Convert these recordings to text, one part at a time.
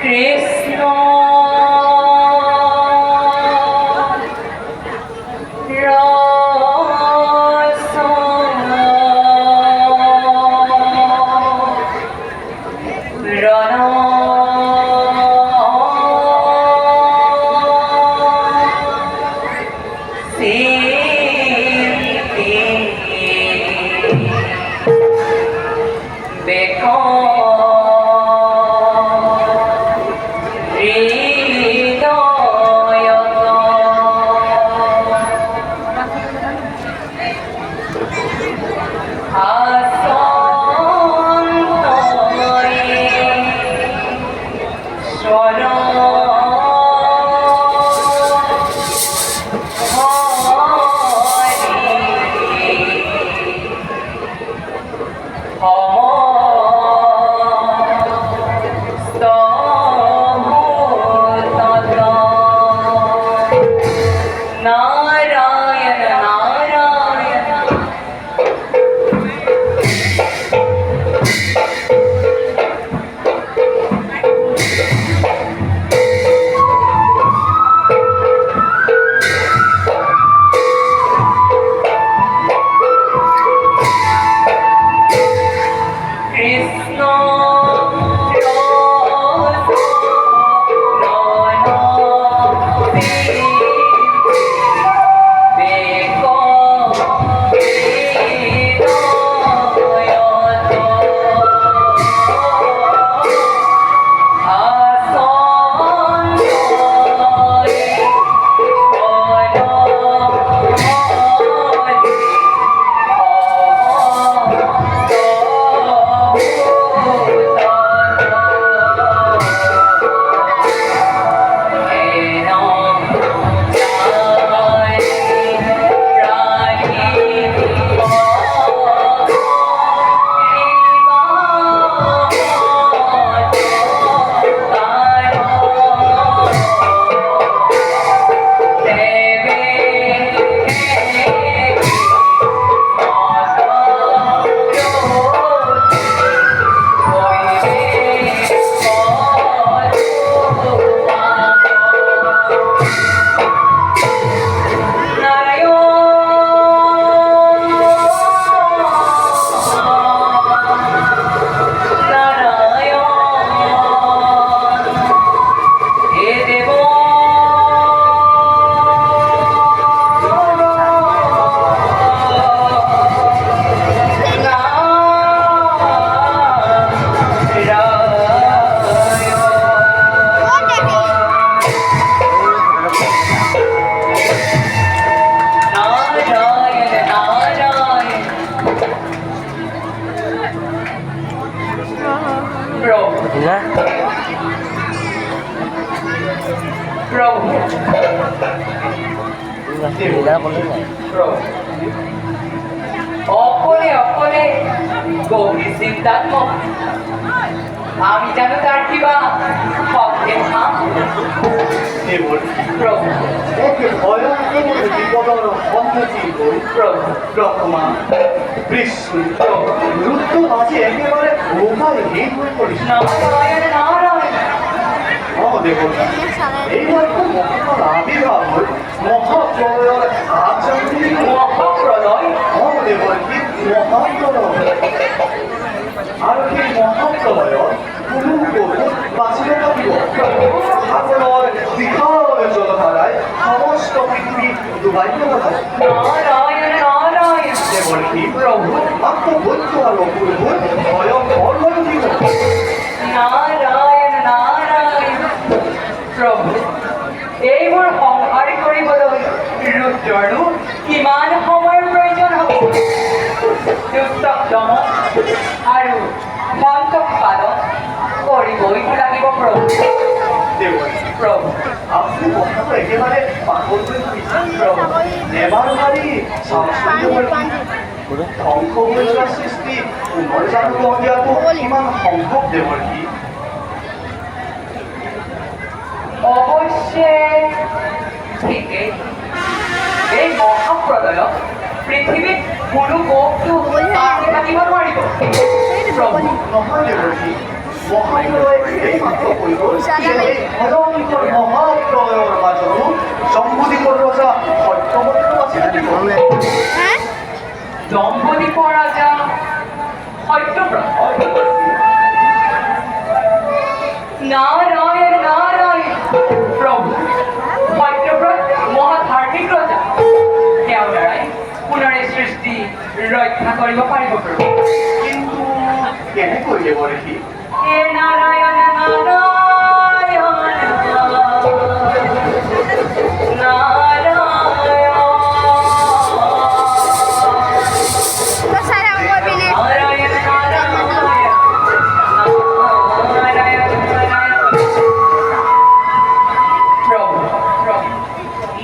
কৃষ্ণ অপরে অপরে গভীর চিন্তাত্মক আমি যেন তার কিবা শব্দে প্রভু ওকে ভয়ঙ্কর বিপদর সন্মুখীন করি রকমা বৃষ্টি রুদ্ধ মাঝে একেবারে ওখানে হীন হয়ে পড়িস নারায়ণ নারায়ণ দেবতা এইবার তো মহাকাল আবির্ভাব হল মহাপ্রলয়ের আচরণ মহাপ্রলয় দেবতী মহাপ্রলয় আর সেই মহাপ্রলয়ৰ কোনো কোনো বাচিব পাৰিব সাগৰৰ বিশাল জলধাৰাই সমস্ত পৃথিৱী ডুবাই পেলাব নারায়ণ নারায়ণ দেৱতী প্ৰভু আত্মবৈধ আৰু অপূৰ্ব ভয়ংকৰ হৈ উঠিব নারায়ণ নারায়ণ প্ৰভু এইবোৰ সংহাৰ কৰিবলৈ ৰুদ্ৰৰো কিমান সময়ৰ প্ৰয়োজন হ'ব দুষ্টক দমন আৰু মন্তক পালন কৰিবই লাগিব প্ৰভু প্ৰভু আপনি কথাটো একেবাৰে পাগল হৈ পৰিছে প্ৰভু এবাৰ মাৰি ধ্বংস হৈ যোৱা সৃষ্টি পুনৰ জানো দিয়াটো ইমান সম্ভৱ দেৱতী অৱশ্যে ঠিকেই এই মহাপ্ৰলয়ত পৃথিৱীত কোনো কোষটো থাকিব নোৱাৰিব প্ৰভু নহয় দেৱতী মহাপ্ৰলয় এইমাত্ৰ কৈ গ'ল যে এই ভয়ংকৰ মহাপ্ৰলয়ৰ মাজতো জম্বুদ্বীপৰ ৰজা সত্যবতীও আছিল নেকি? জম্বুদ্বীপৰ ৰাজা সত্যব্ৰত। নারায়ণ নারায়ণ প্ৰভু সত্যব্ৰত মহাধাৰ্মিক ৰজা, তেওঁৰ দ্বাৰাই পুনৰে সৃষ্টি ৰক্ষা কৰিব পাৰিব প্ৰভু। কিন্তু কেনেকৈ দেৱৰ্ষি? হে নারায়ণ নারায়ণ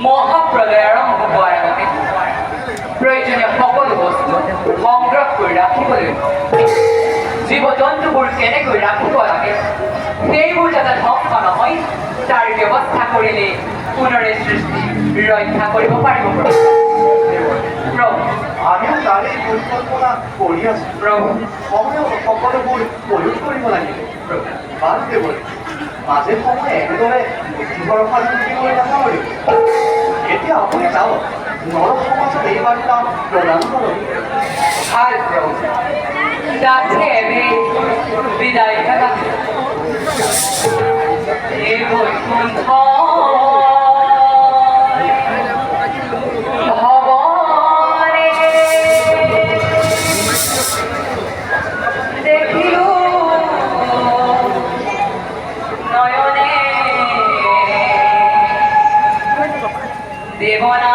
মহাপ্ৰলয় আৰম্ভ হোৱাৰ আগতে প্ৰয়োজনীয় সকলো বস্তু সংগ্ৰহ কৰি ৰাখিব লাগিব। জীৱ জন্তুবোৰ কেনেকৈ ৰাখিব লাগে সেইবোৰ যাতে ধ্বংস নহয় তাৰ ব্যৱস্থা কৰিলে পুনৰে সৃষ্টি ৰক্ষা কৰিব পাৰিব প্ৰভু। আমিও তাৰে পৰিকল্পনা কৰি আছো প্ৰভু সময়ত সকলোবোৰ প্ৰয়োগ কৰিব লাগিব বাৰু দেৱৰ্ষি। মাজে সময়ে এনেদৰে বুদ্ধি ভৰসা কৰি নাথাকিব। এতিয়া আপুনি যাওক, নৰ সমাজত এই বাৰ্তা প্ৰদান কৰক। ভাল প্ৰভু যাচ্ছে এবে বিদায় থাকা এই বৈকুণ্ঠ ভবনে দেখিলো নয়নে দেবনা